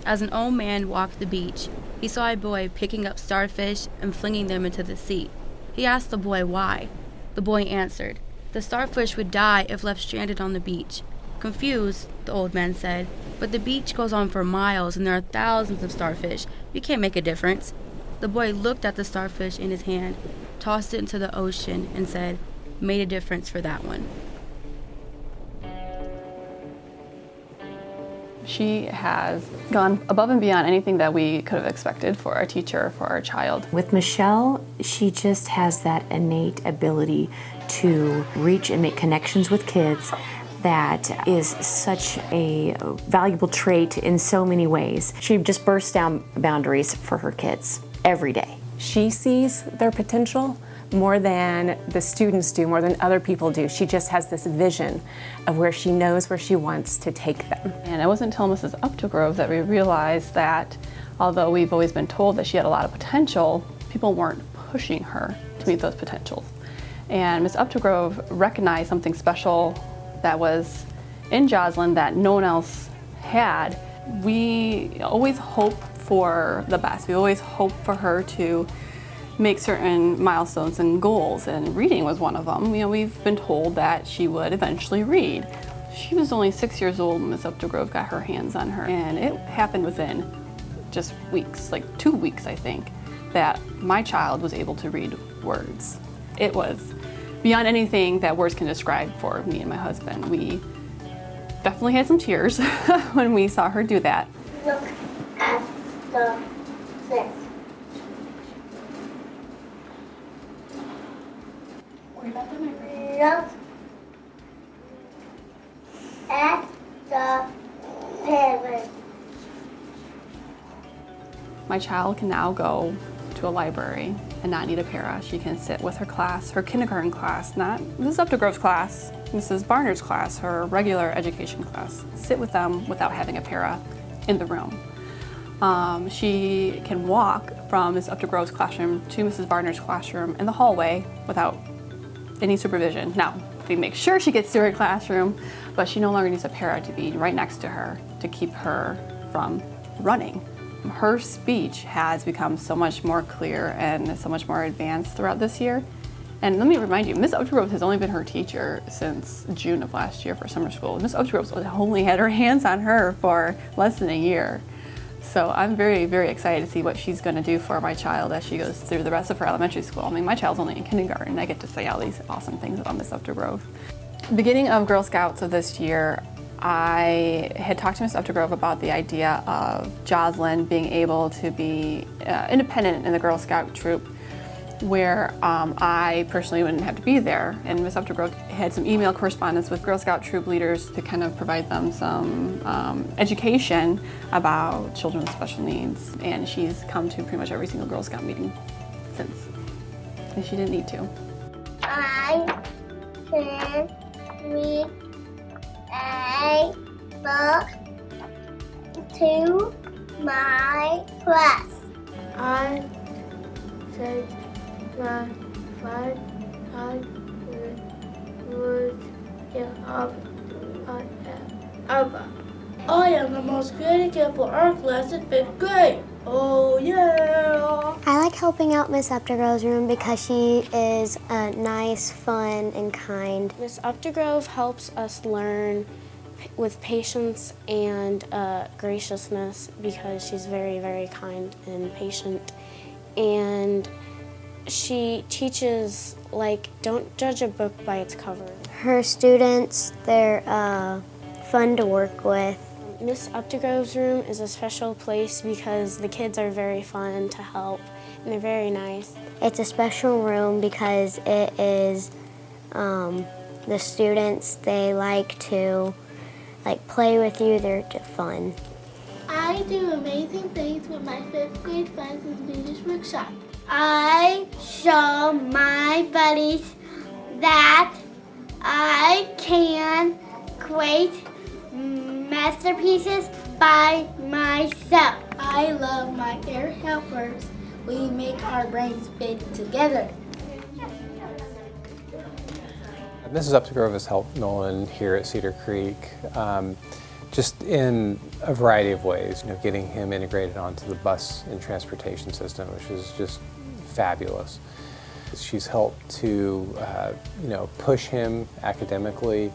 As an old man walked the beach, he saw a boy picking up starfish and flinging them into the sea. He asked the boy why. The boy answered, "The starfish would die if left stranded on the beach." Confused, the old man said, "But the beach goes on for miles and there are thousands of starfish. You can't make a difference." The boy looked at the starfish in his hand, tossed it into the ocean, and said, "Made a difference for that one." She has gone above and beyond anything that we could have expected for a teacher, for our child. With Michelle, she just has that innate ability to reach and make connections with kids that is such a valuable trait in so many ways. She just bursts down boundaries for her kids every day. She sees their potential more than the students do, more than other people do. She just has this vision of where she knows where she wants to take them. And it wasn't until Mrs. Uptegrove that we realized that although we've always been told that she had a lot of potential, people weren't pushing her to meet those potentials. And Ms. Uptegrove recognized something special that was in Jocelyn that no one else had. We always hope for the best. We always hope for her to make certain milestones and goals, and reading was one of them. We've been told that she would eventually read. She was only 6 years old when Ms. Uptegrove got her hands on her, and it happened within just weeks, like 2 weeks, I think, that my child was able to read words. It was beyond anything that words can describe for me and my husband. We definitely had some tears when we saw her do that. Look at the fish. Look at the parrot. My child can now go to a library and not need a para. She can sit with her class, her kindergarten class, not Mrs. Uptegrove's class, Mrs. Barnard's class, her regular education class. Sit with them without having a para in the room. She can walk from Mrs. Uptegrove's classroom to Mrs. Barnard's classroom in the hallway without any supervision. Now, we make sure she gets to her classroom, but she no longer needs a para to be right next to her to keep her from running. Her speech has become so much more clear and so much more advanced throughout this year. And let me remind you, Ms. Uptegrove has only been her teacher since June of last year for summer school. Ms. Uptegrove only had her hands on her for less than a year. So I'm very, very excited to see what she's going to do for my child as she goes through the rest of her elementary school. I mean, my child's only in kindergarten, and I get to say all these awesome things about Ms. Uptegrove. Beginning of Girl Scouts of this year, I had talked to Ms. Uptegrove about the idea of Jocelyn being able to be independent in the Girl Scout troop, where I personally wouldn't have to be there. And Ms. Uptegrove had some email correspondence with Girl Scout troop leaders to kind of provide them some education about children with special needs. And she's come to pretty much every single Girl Scout meeting since, and she didn't need to. I can read a book to my class. I said my 500 words I am the most creative kid for our class in 5th grade. Oh yeah! I like helping out Miss Uptegrove's room because she is nice, fun, and kind. Miss Uptegrove helps us learn with patience and graciousness because she's very, very kind and patient. And she teaches, like, don't judge a book by its cover. Her students, they're fun to work with. Miss Uptegrove's room is a special place because the kids are very fun to help and they're very nice. It's a special room because it is the students, they like to play with you, they're fun. I do amazing things with my 5th grade friends in Swedish workshop. I show my buddies that I can create masterpieces by myself. I love my air helpers. We make our brains fit together. Mrs. Uptegrove has helped Nolan here at Cedar Creek just in a variety of ways, getting him integrated onto the bus and transportation system, which is just fabulous. She's helped to, push him academically.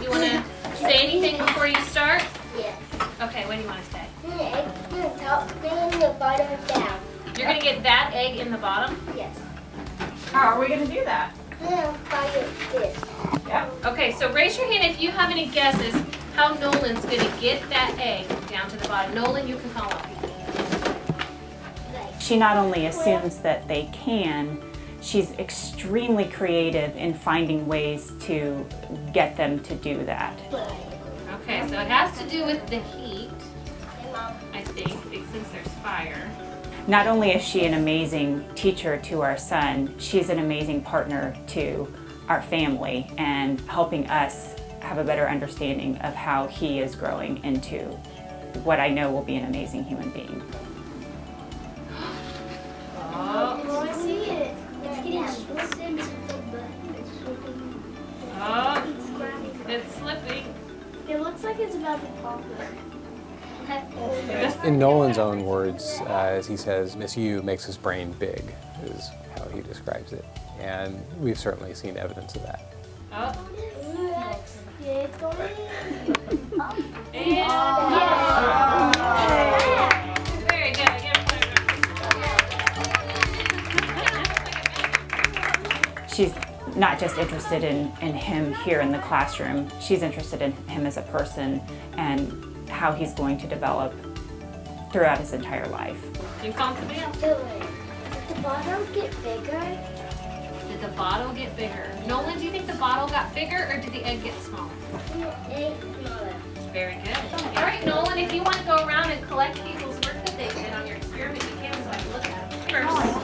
You want to say anything before you start? Yes. Okay, what do you want to say? Bring the bottom down. You're going to get that egg in the bottom? Yes. How are we going to do that? Fire this. Yep. Okay, so raise your hand if you have any guesses how Nolan's going to get that egg down to the bottom. Nolan, you can call up. She not only assumes that they can, she's extremely creative in finding ways to get them to do that. Okay, so it has to do with the heat, I think, since there's fire. Not only is she an amazing teacher to our son, she's an amazing partner to our family and helping us have a better understanding of how he is growing into what I know will be an amazing human being. Oh, I see it. It's getting Oh, it's slipping. It looks like it's about to pop. In Nolan's own words, as he says, Miss U makes his brain big, is how he describes it. And we've certainly seen evidence of that. Oh. It's going. Very good. She's not just interested in him here in the classroom, she's interested in him as a person and how he's going to develop throughout his entire life. You comfortable? Did the bottle get bigger? Did the bottle get bigger? Nolan, do you think the bottle got bigger or did the egg get smaller? Very good. All right, Nolan, if you want to go around and collect people's work that they did on your experiment, you can, so I can look at them. First,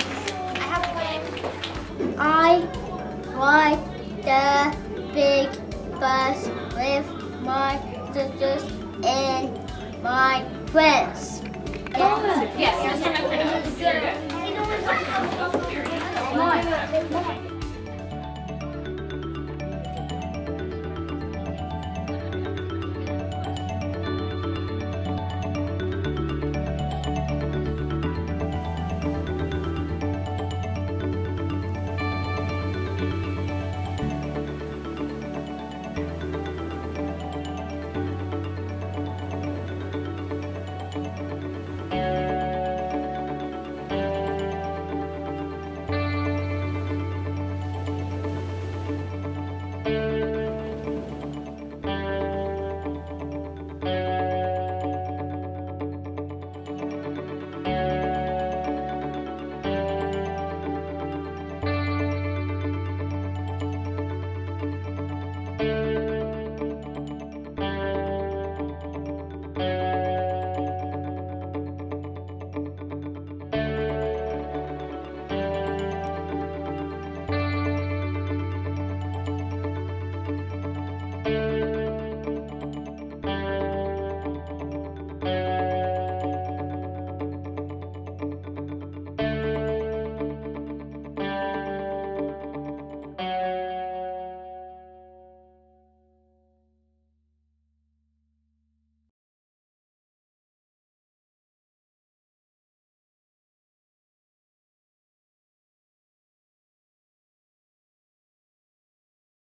I have a plan. I ride the big bus with my sisters and my friends. yes, just remember those. Very good. Come on.